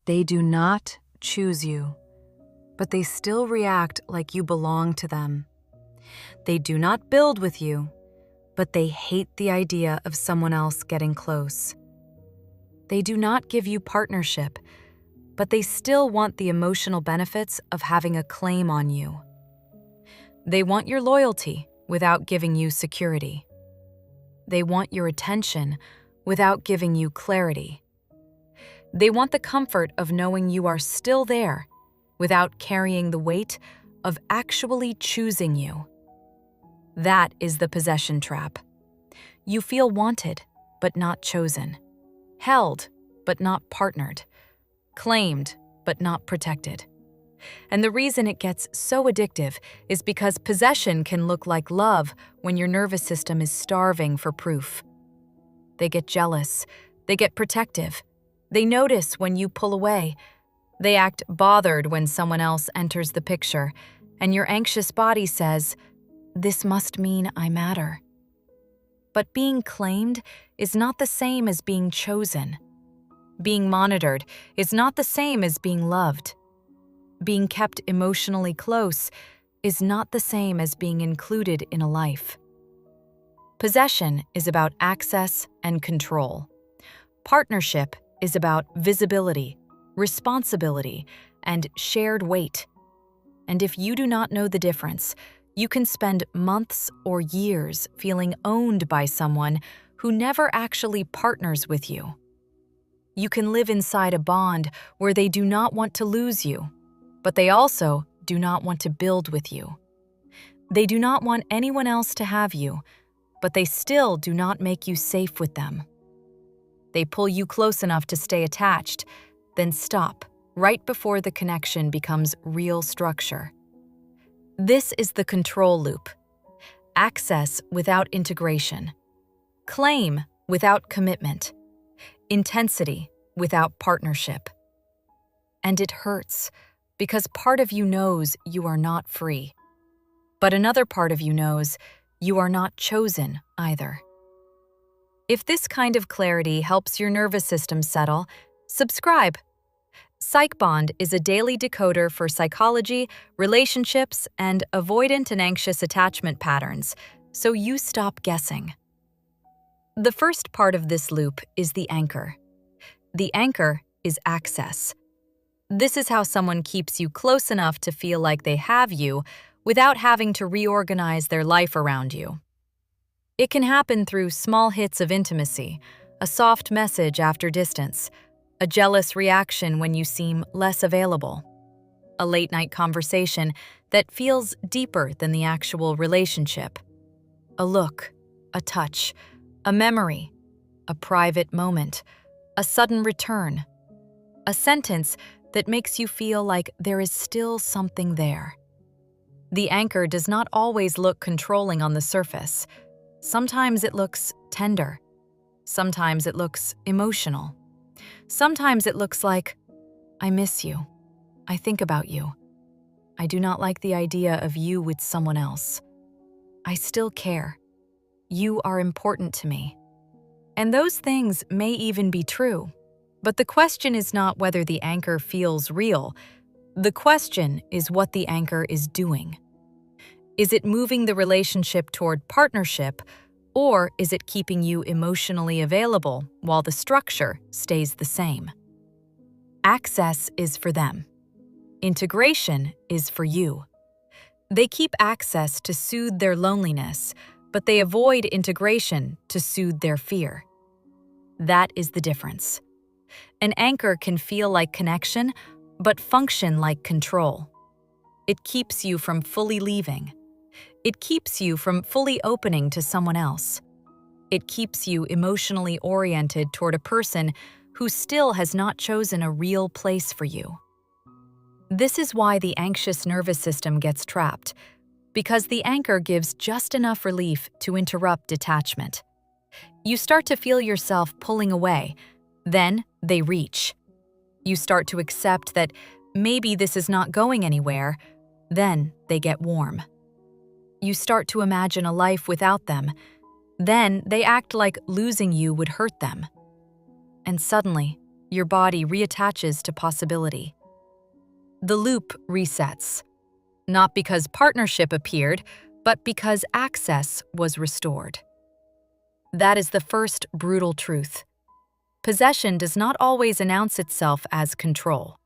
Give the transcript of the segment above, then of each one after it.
They do not choose you, but they still react like you belong to them. They do not build with you, but they hate the idea of someone else getting close. They do not give you partnership, but they still want the emotional benefits of having a claim on you. They want your loyalty without giving you security. They want your attention without giving you clarity. They want the comfort of knowing you are still there without carrying the weight of actually choosing you. That is the possession trap. You feel wanted, but not chosen. Held, but not partnered. Claimed, but not protected. And the reason it gets so addictive is because possession can look like love when your nervous system is starving for proof. They get jealous. They get protective. They notice when you pull away. They act bothered when someone else enters the picture, and your anxious body says, "This must mean I matter." But being claimed is not the same as being chosen. Being monitored is not the same as being loved. Being kept emotionally close is not the same as being included in a life. Possession is about access and control. Partnership is about visibility, responsibility, and shared weight. And if you do not know the difference, you can spend months or years feeling owned by someone who never actually partners with you. You can live inside a bond where they do not want to lose you, but they also do not want to build with you. They do not want anyone else to have you, but they still do not make you safe with them. They pull you close enough to stay attached, then stop right before the connection becomes real structure. This is the control loop. Access without integration. Claim without commitment. Intensity without partnership. And it hurts, because part of you knows you are not free. But another part of you knows you are not chosen either. If this kind of clarity helps your nervous system settle, subscribe. PsychBond is a daily decoder for psychology, relationships, and avoidant and anxious attachment patterns, so you stop guessing. The first part of this loop is the anchor. The anchor is access. This is how someone keeps you close enough to feel like they have you without having to reorganize their life around you. It can happen through small hits of intimacy, a soft message after distance, a jealous reaction when you seem less available, a late-night conversation that feels deeper than the actual relationship, a look, a touch, a memory, a private moment, a sudden return, a sentence that makes you feel like there is still something there. The anchor does not always look controlling on the surface. Sometimes it looks tender. Sometimes it looks emotional. Sometimes it looks like, "I miss you. I think about you. I do not like the idea of you with someone else. I still care. You are important to me." And those things may even be true. But the question is not whether the anchor feels real. The question is what the anchor is doing. Is it moving the relationship toward partnership, or is it keeping you emotionally available while the structure stays the same? Access is for them. Integration is for you. They keep access to soothe their loneliness, but they avoid integration to soothe their fear. That is the difference. An anchor can feel like connection, but function like control. It keeps you from fully leaving. It keeps you from fully opening to someone else. It keeps you emotionally oriented toward a person who still has not chosen a real place for you. This is why the anxious nervous system gets trapped, because the anchor gives just enough relief to interrupt detachment. You start to feel yourself pulling away, then they reach. You start to accept that maybe this is not going anywhere, then they get warm. You start to imagine a life without them, then they act like losing you would hurt them. And suddenly, your body reattaches to possibility. The loop resets, not because partnership appeared, but because access was restored. That is the first brutal truth. Possession does not always announce itself as control.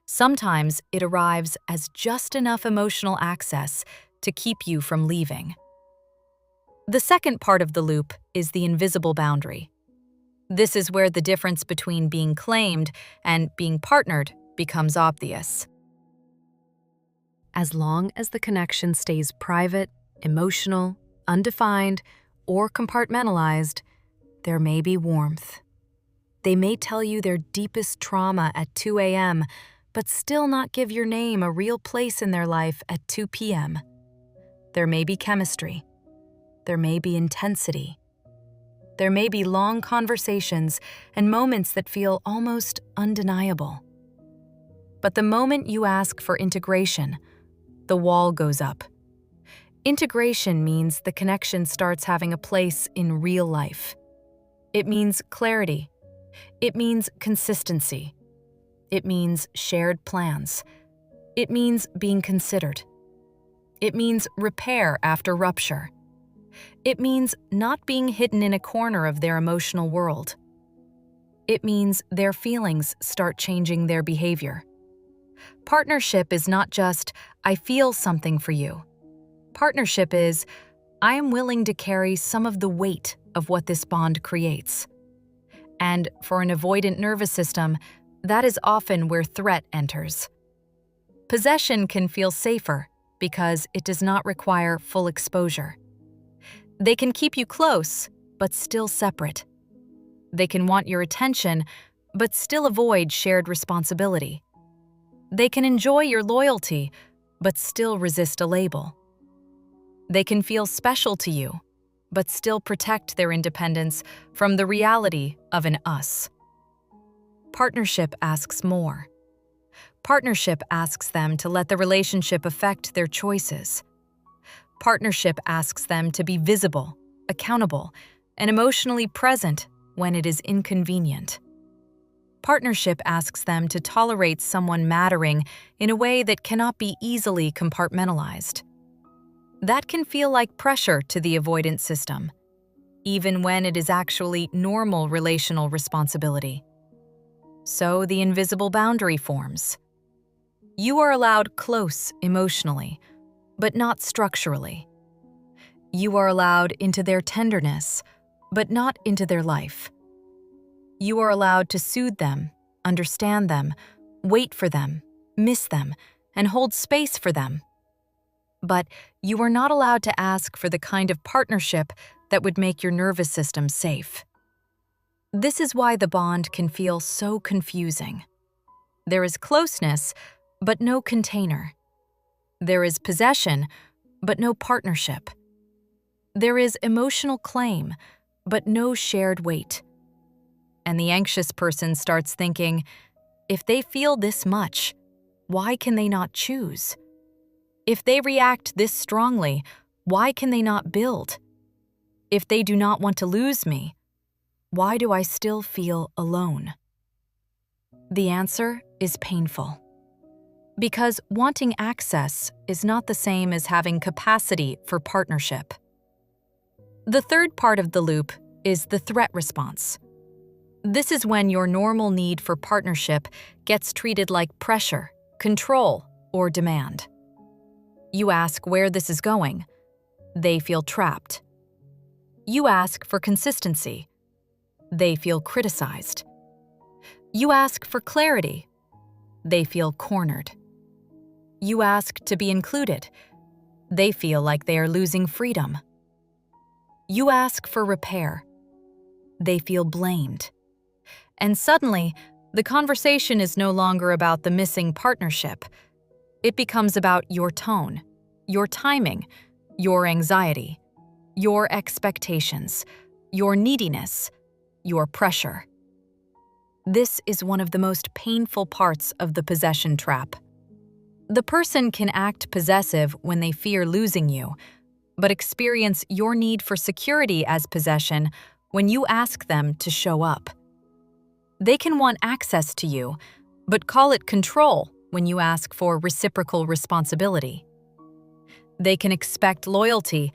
Sometimes it arrives as just enough emotional access to keep you from leaving. The second part of the loop is the invisible boundary. This is where the difference between being claimed and being partnered becomes obvious. As long as the connection stays private, emotional, undefined, or compartmentalized, there may be warmth. They may tell you their deepest trauma at 2 a.m., but still not give your name a real place in their life at 2 p.m. There may be chemistry. There may be intensity. There may be long conversations and moments that feel almost undeniable. But the moment you ask for integration, the wall goes up. Integration means the connection starts having a place in real life. It means clarity. It means consistency. It means shared plans. It means being considered. It means repair after rupture. It means not being hidden in a corner of their emotional world. It means their feelings start changing their behavior. Partnership is not just, I feel something for you. Partnership is, I am willing to carry some of the weight of what this bond creates. And for an avoidant nervous system, that is often where threat enters. Possession can feel safer because it does not require full exposure. They can keep you close, but still separate. They can want your attention, but still avoid shared responsibility. They can enjoy your loyalty, but still resist a label. They can feel special to you, but still protect their independence from the reality of an us. Partnership asks more. Partnership asks them to let the relationship affect their choices. Partnership asks them to be visible, accountable, and emotionally present when it is inconvenient. Partnership asks them to tolerate someone mattering in a way that cannot be easily compartmentalized. That can feel like pressure to the avoidant system, even when it is actually normal relational responsibility. So the invisible boundary forms. You are allowed close emotionally, but not structurally. You are allowed into their tenderness, but not into their life. You are allowed to soothe them, understand them, wait for them, miss them, and hold space for them. But you are not allowed to ask for the kind of partnership that would make your nervous system safe. This is why the bond can feel so confusing. There is closeness, but no container. There is possession, but no partnership. There is emotional claim, but no shared weight. And the anxious person starts thinking, if they feel this much, why can they not choose? If they react this strongly, why can they not build? If they do not want to lose me, why do I still feel alone? The answer is painful. Because wanting access is not the same as having capacity for partnership. The third part of the loop is the threat response. This is when your normal need for partnership gets treated like pressure, control, or demand. You ask where this is going. They feel trapped. You ask for consistency. They feel criticized. You ask for clarity. They feel cornered. You ask to be included. They feel like they are losing freedom. You ask for repair. They feel blamed. And suddenly, the conversation is no longer about the missing partnership. It becomes about your tone, your timing, your anxiety, your expectations, your neediness, your pressure. This is one of the most painful parts of the possession trap. The person can act possessive when they fear losing you, but experience your need for security as possession when you ask them to show up. They can want access to you, but call it control when you ask for reciprocal responsibility. They can expect loyalty,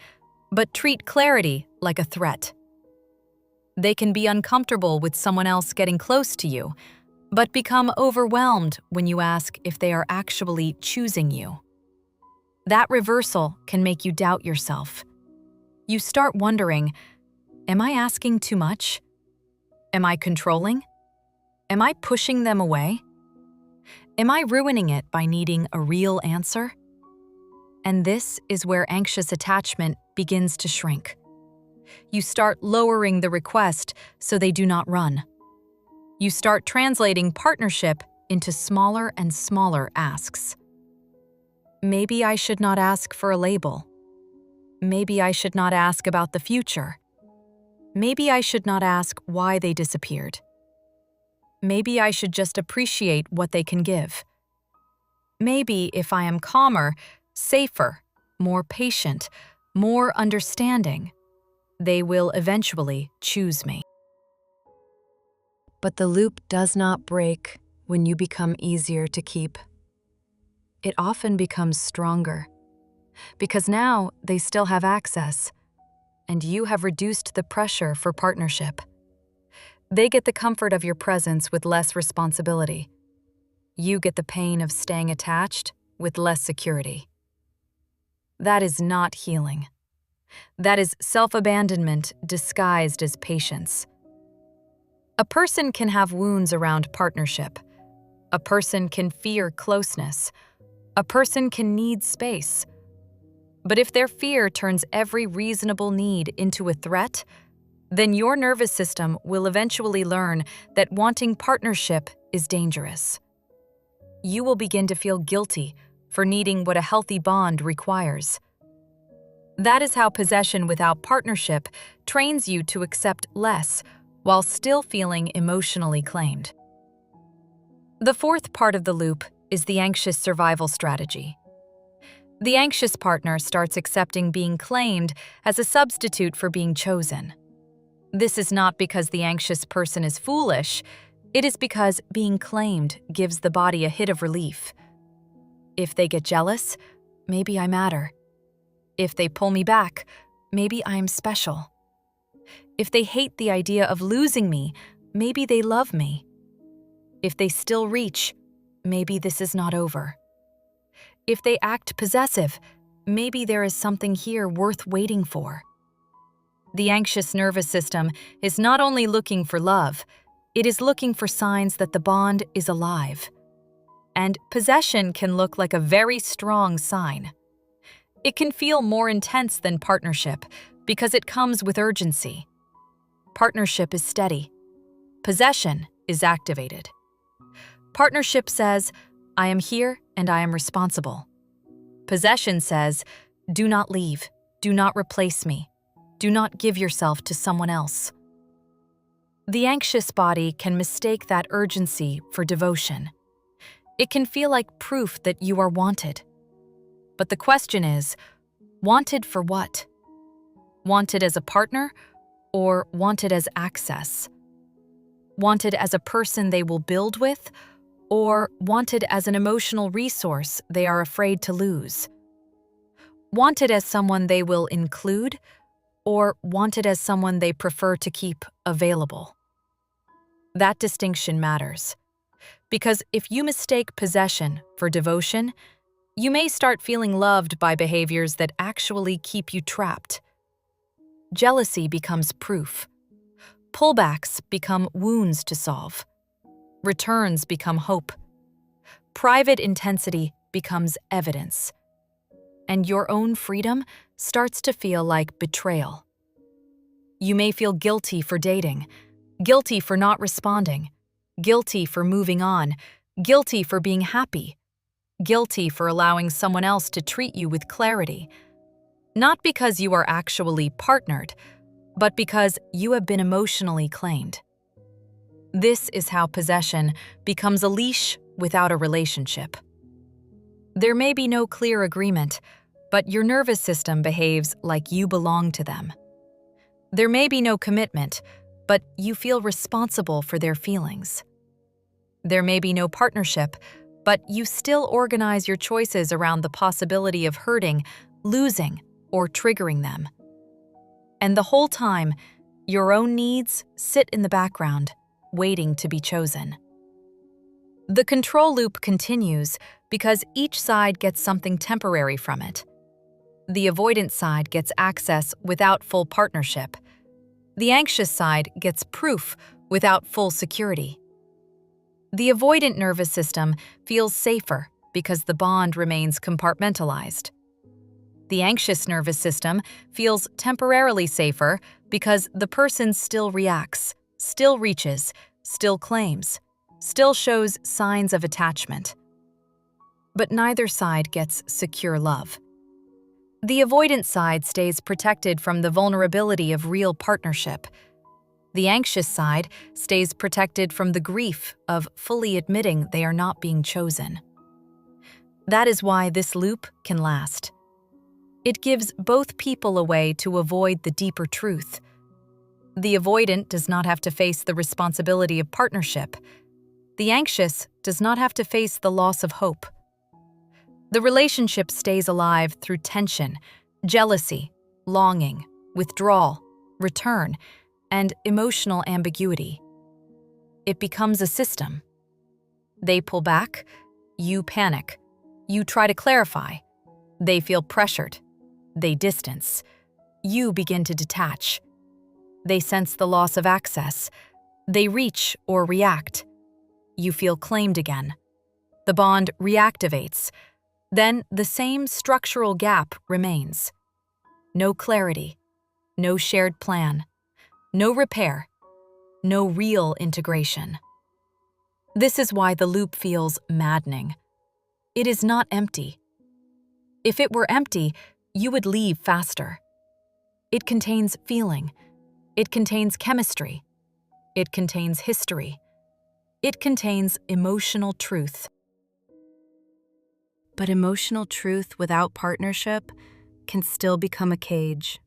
but treat clarity like a threat. They can be uncomfortable with someone else getting close to you, but become overwhelmed when you ask if they are actually choosing you. That reversal can make you doubt yourself. You start wondering, am I asking too much? Am I controlling? Am I pushing them away? Am I ruining it by needing a real answer? And this is where anxious attachment begins to shrink. You start lowering the request so they do not run. You start translating partnership into smaller and smaller asks. Maybe I should not ask for a label. Maybe I should not ask about the future. Maybe I should not ask why they disappeared. Maybe I should just appreciate what they can give. Maybe if I am calmer, safer, more patient, more understanding, they will eventually choose me. But the loop does not break when you become easier to keep. It often becomes stronger, because now they still have access, and you have reduced the pressure for partnership. They get the comfort of your presence with less responsibility. You get the pain of staying attached with less security. That is not healing. That is self-abandonment disguised as patience. A person can have wounds around partnership. A person can fear closeness. A person can need space. But if their fear turns every reasonable need into a threat, then your nervous system will eventually learn that wanting partnership is dangerous. You will begin to feel guilty for needing what a healthy bond requires. That is how possession without partnership trains you to accept less while still feeling emotionally claimed. The fourth part of the loop is the anxious survival strategy. The anxious partner starts accepting being claimed as a substitute for being chosen. This is not because the anxious person is foolish, it is because being claimed gives the body a hit of relief. If they get jealous, maybe I matter. If they pull me back, maybe I am special. If they hate the idea of losing me, maybe they love me. If they still reach, maybe this is not over. If they act possessive, maybe there is something here worth waiting for. The anxious nervous system is not only looking for love, it is looking for signs that the bond is alive. And possession can look like a very strong sign. It can feel more intense than partnership because it comes with urgency. Partnership is steady. Possession is activated. Partnership says, I am here and I am responsible. Possession says, do not leave, do not replace me, do not give yourself to someone else. The anxious body can mistake that urgency for devotion. It can feel like proof that you are wanted. But the question is, wanted for what? Wanted as a partner or wanted as access? Wanted as a person they will build with or wanted as an emotional resource they are afraid to lose? Wanted as someone they will include or wanted as someone they prefer to keep available? That distinction matters, because if you mistake possession for devotion, you may start feeling loved by behaviors that actually keep you trapped. Jealousy becomes proof. Pullbacks become wounds to solve. Returns become hope. Private intensity becomes evidence. And your own freedom starts to feel like betrayal. You may feel guilty for dating, guilty for not responding, guilty for moving on, guilty for being happy, guilty for allowing someone else to treat you with clarity. Not because you are actually partnered, but because you have been emotionally claimed. This is how possession becomes a leash without a relationship. There may be no clear agreement, but your nervous system behaves like you belong to them. There may be no commitment, but you feel responsible for their feelings. There may be no partnership, but you still organize your choices around the possibility of hurting, losing, or triggering them. And the whole time, your own needs sit in the background, waiting to be chosen. The control loop continues because each side gets something temporary from it. The avoidant side gets access without full partnership. The anxious side gets proof without full security. The avoidant nervous system feels safer because the bond remains compartmentalized. The anxious nervous system feels temporarily safer because the person still reacts, still reaches, still claims, still shows signs of attachment. But neither side gets secure love. The avoidant side stays protected from the vulnerability of real partnership. The anxious side stays protected from the grief of fully admitting they are not being chosen. That is why this loop can last. It gives both people a way to avoid the deeper truth. The avoidant does not have to face the responsibility of partnership. The anxious does not have to face the loss of hope. The relationship stays alive through tension, jealousy, longing, withdrawal, return, and emotional ambiguity. It becomes a system. They pull back, you panic. You try to clarify. They feel pressured. They distance. You begin to detach. They sense the loss of access. They reach or react. You feel claimed again. The bond reactivates. Then the same structural gap remains. No clarity, no shared plan, no repair, no real integration. This is why the loop feels maddening. It is not empty. If it were empty, you would leave faster. It contains feeling. It contains chemistry. It contains history. It contains emotional truth. But emotional truth without partnership can still become a cage.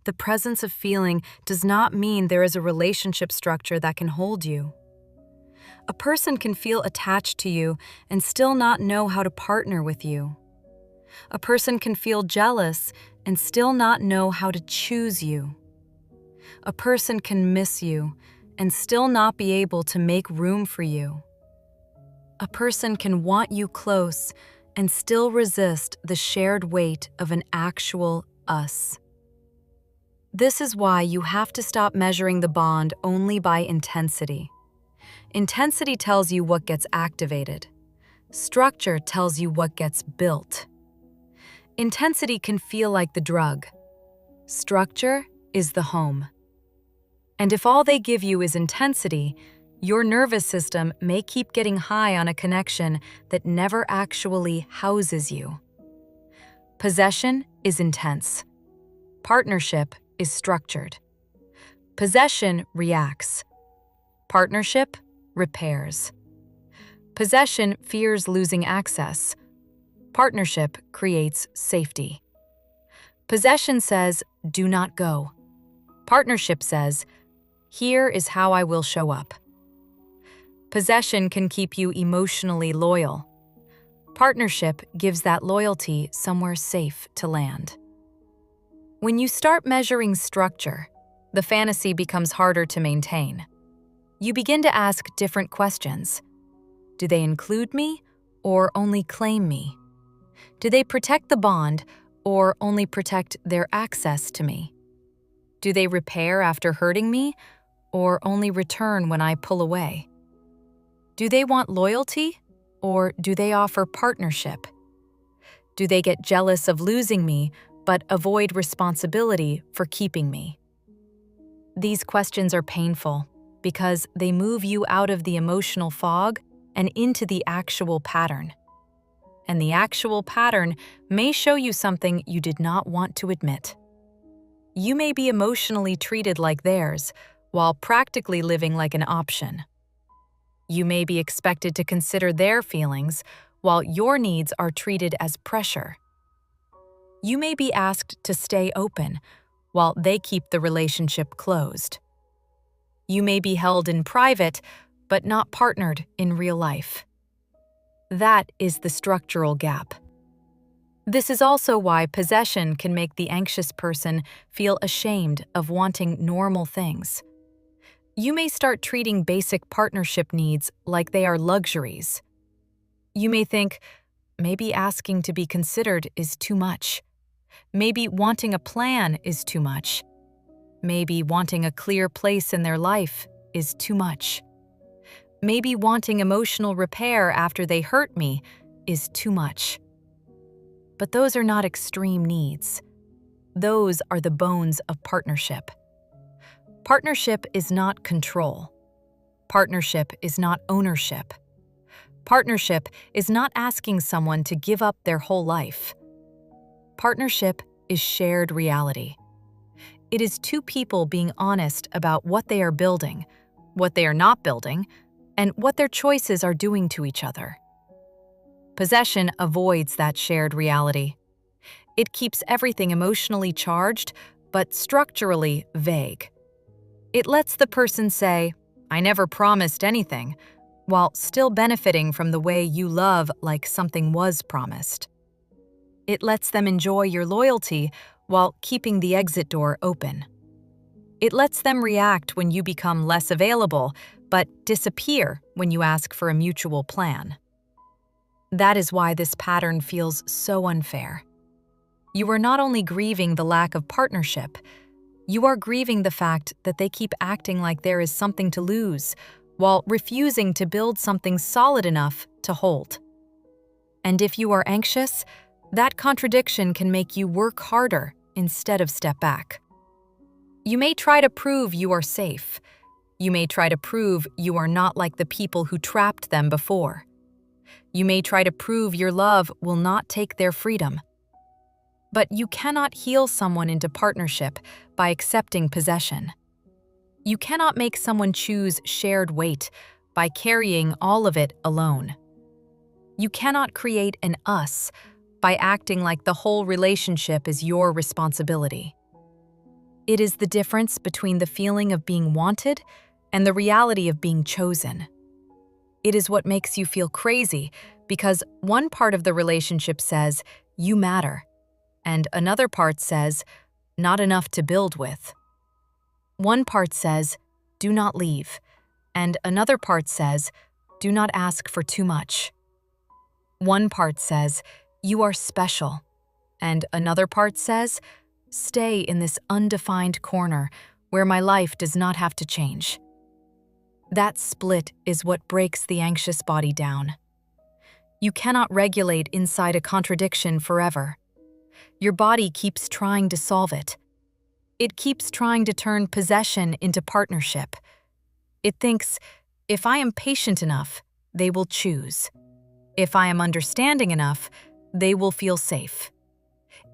The presence of feeling does not mean there is a relationship structure that can hold you. A person can feel attached to you and still not know how to partner with you. A person can feel jealous and still not know how to choose you. A person can miss you and still not be able to make room for you. A person can want you close and still resist the shared weight of an actual us. This is why you have to stop measuring the bond only by intensity. Intensity tells you what gets activated. Structure tells you what gets built. Intensity can feel like the drug. Structure is the home. And if all they give you is intensity, your nervous system may keep getting high on a connection that never actually houses you. Possession is intense. Partnership is structured. Possession reacts. Partnership repairs. Possession fears losing access. Partnership creates safety. Possession says, "Do not go." Partnership says, "Here is how I will show up." Possession can keep you emotionally loyal. Partnership gives that loyalty somewhere safe to land. When you start measuring structure, the fantasy becomes harder to maintain. You begin to ask different questions. Do they include me or only claim me? Do they protect the bond or only protect their access to me? Do they repair after hurting me or only return when I pull away? Do they want loyalty or do they offer partnership? Do they get jealous of losing me but avoid responsibility for keeping me? These questions are painful because they move you out of the emotional fog and into the actual pattern. And the actual pattern may show you something you did not want to admit. You may be emotionally treated like theirs while practically living like an option. You may be expected to consider their feelings while your needs are treated as pressure. You may be asked to stay open while they keep the relationship closed. You may be held in private, but not partnered in real life. That is the structural gap. This is also why possession can make the anxious person feel ashamed of wanting normal things. You may start treating basic partnership needs like they are luxuries. You may think, maybe asking to be considered is too much. Maybe wanting a plan is too much. Maybe wanting a clear place in their life is too much. Maybe wanting emotional repair after they hurt me is too much. But those are not extreme needs. Those are the bones of partnership. Partnership is not control. Partnership is not ownership. Partnership is not asking someone to give up their whole life. Partnership is shared reality. It is two people being honest about what they are building, what they are not building, and what their choices are doing to each other. Possession avoids that shared reality. It keeps everything emotionally charged, but structurally vague. It lets the person say, "I never promised anything," while still benefiting from the way you love like something was promised. It lets them enjoy your loyalty while keeping the exit door open. It lets them react when you become less available, but disappear when you ask for a mutual plan. That is why this pattern feels so unfair. You are not only grieving the lack of partnership, you are grieving the fact that they keep acting like there is something to lose, while refusing to build something solid enough to hold. And if you are anxious, that contradiction can make you work harder instead of step back. You may try to prove you are safe. You may try to prove you are not like the people who trapped them before. You may try to prove your love will not take their freedom. But you cannot heal someone into partnership by accepting possession. You cannot make someone choose shared weight by carrying all of it alone. You cannot create an us by acting like the whole relationship is your responsibility. It is the difference between the feeling of being wanted and the reality of being chosen. It is what makes you feel crazy because one part of the relationship says, "You matter," and another part says, "Not enough to build with." One part says, "Do not leave," and another part says, "Do not ask for too much." One part says, "You are special," and another part says, "Stay in this undefined corner where my life does not have to change." That split is what breaks the anxious body down. You cannot regulate inside a contradiction forever. Your body keeps trying to solve it. It keeps trying to turn possession into partnership. It thinks, if I am patient enough, they will choose. If I am understanding enough, they will feel safe.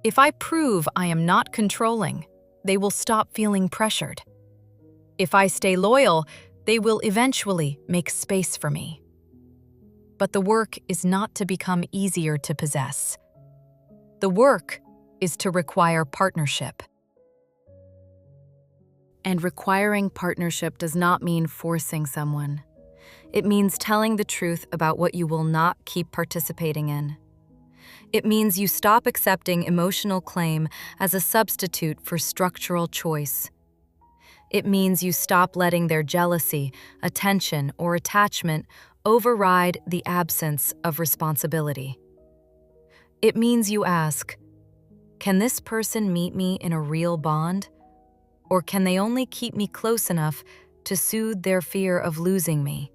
If I prove I am not controlling, they will stop feeling pressured. If I stay loyal, they will eventually make space for me. But the work is not to become easier to possess. The work is to require partnership. And requiring partnership does not mean forcing someone. It means telling the truth about what you will not keep participating in. It means you stop accepting emotional claim as a substitute for structural choice. It means you stop letting their jealousy, attention, or attachment override the absence of responsibility. It means you ask, can this person meet me in a real bond? Or can they only keep me close enough to soothe their fear of losing me?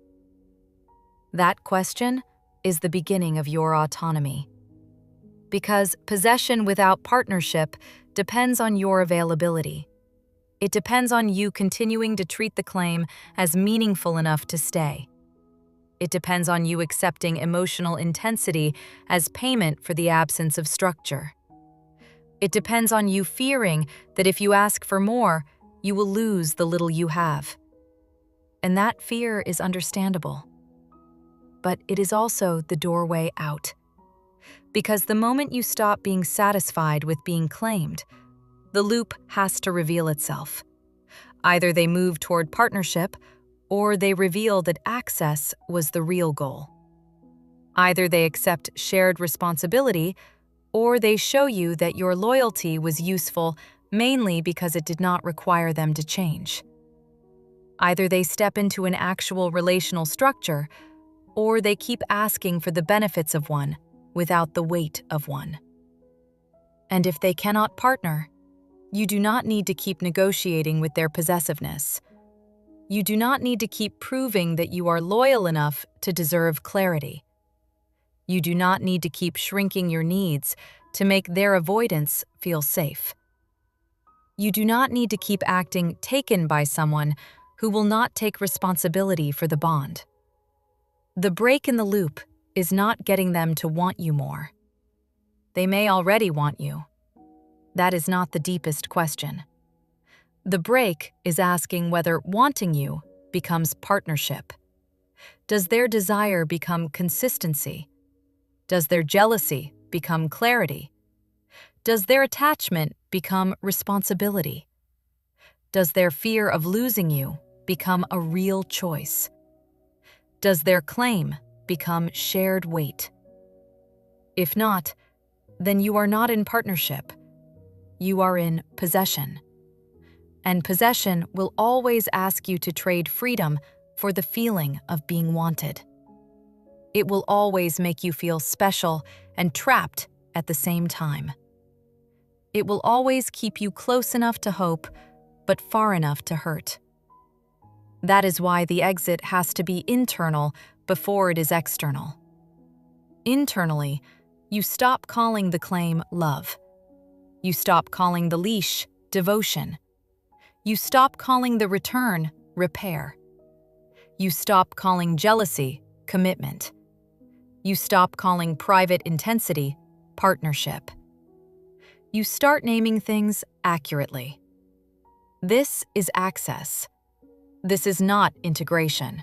That question is the beginning of your autonomy. Because possession without partnership depends on your availability. It depends on you continuing to treat the claim as meaningful enough to stay. It depends on you accepting emotional intensity as payment for the absence of structure. It depends on you fearing that if you ask for more, you will lose the little you have. And that fear is understandable. But it is also the doorway out. Because the moment you stop being satisfied with being claimed, the loop has to reveal itself. Either they move toward partnership, or they reveal that access was the real goal. Either they accept shared responsibility, or they show you that your loyalty was useful mainly because it did not require them to change. Either they step into an actual relational structure, or they keep asking for the benefits of one without the weight of one. And if they cannot partner, you do not need to keep negotiating with their possessiveness. You do not need to keep proving that you are loyal enough to deserve clarity. You do not need to keep shrinking your needs to make their avoidance feel safe. You do not need to keep acting taken by someone who will not take responsibility for the bond. The break in the loop is not getting them to want you more. They may already want you. That is not the deepest question. The break is asking whether wanting you becomes partnership. Does their desire become consistency? Does their jealousy become clarity? Does their attachment become responsibility? Does their fear of losing you become a real choice? Does their claim become shared weight? If not, then you are not in partnership. You are in possession. And possession will always ask you to trade freedom for the feeling of being wanted. It will always make you feel special and trapped at the same time. It will always keep you close enough to hope, but far enough to hurt. That is why the exit has to be internal before it is external. Internally, you stop calling the claim love. You stop calling the leash devotion. You stop calling the return repair. You stop calling jealousy commitment. You stop calling private intensity partnership. You start naming things accurately. This is access. This is not integration.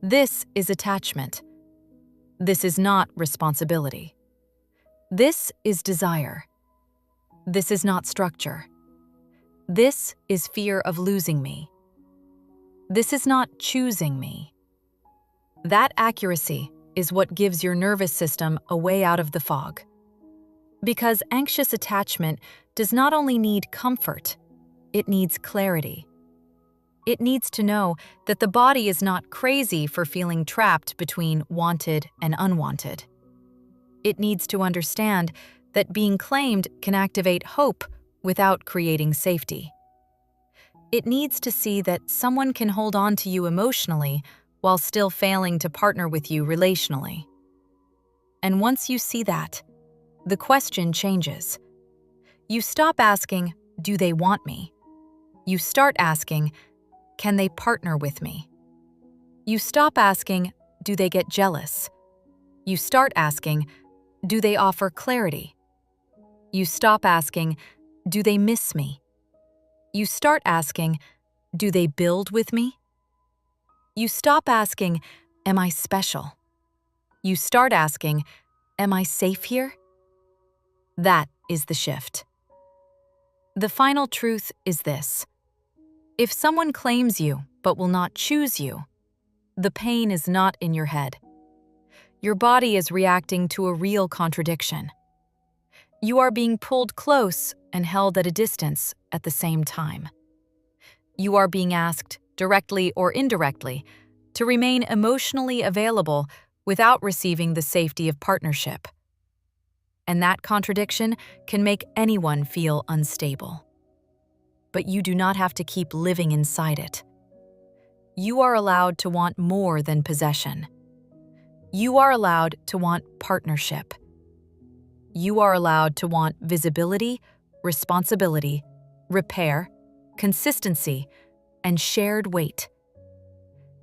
This is attachment. This is not responsibility. This is desire. This is not structure. This is fear of losing me. This is not choosing me. That accuracy is what gives your nervous system a way out of the fog. Because anxious attachment does not only need comfort, it needs clarity. It needs to know that the body is not crazy for feeling trapped between wanted and unwanted. It needs to understand that being claimed can activate hope without creating safety. It needs to see that someone can hold on to you emotionally while still failing to partner with you relationally. And once you see that, the question changes. You stop asking, "Do they want me?" You start asking, "Can they partner with me?" You stop asking, "Do they get jealous?" You start asking, "Do they offer clarity?" You stop asking, "Do they miss me?" You start asking, "Do they build with me?" You stop asking, "Am I special?" You start asking, "Am I safe here?" That is the shift. The final truth is this. If someone claims you but will not choose you, the pain is not in your head. Your body is reacting to a real contradiction. You are being pulled close and held at a distance at the same time. You are being asked, directly or indirectly, to remain emotionally available without receiving the safety of partnership. And that contradiction can make anyone feel unstable. But you do not have to keep living inside it. You are allowed to want more than possession. You are allowed to want partnership. You are allowed to want visibility, responsibility, repair, consistency, and shared weight.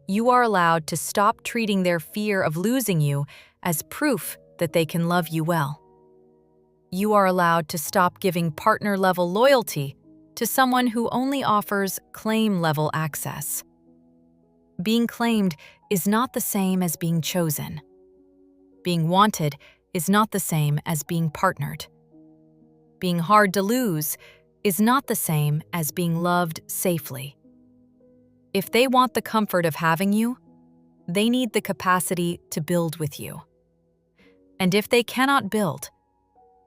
You are allowed to stop treating their fear of losing you as proof that they can love you well. You are allowed to stop giving partner-level loyalty to someone who only offers claim-level access. Being claimed is not the same as being chosen. Being wanted is not the same as being partnered. Being hard to lose is not the same as being loved safely. If they want the comfort of having you, they need the capacity to build with you. And if they cannot build,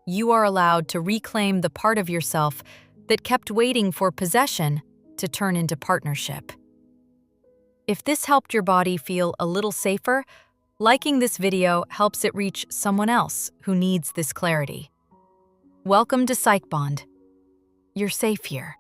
you are allowed to reclaim the part of yourself that kept waiting for possession to turn into partnership. If this helped your body feel a little safer, liking this video helps it reach someone else who needs this clarity. Welcome to PsychBond. You're safe here.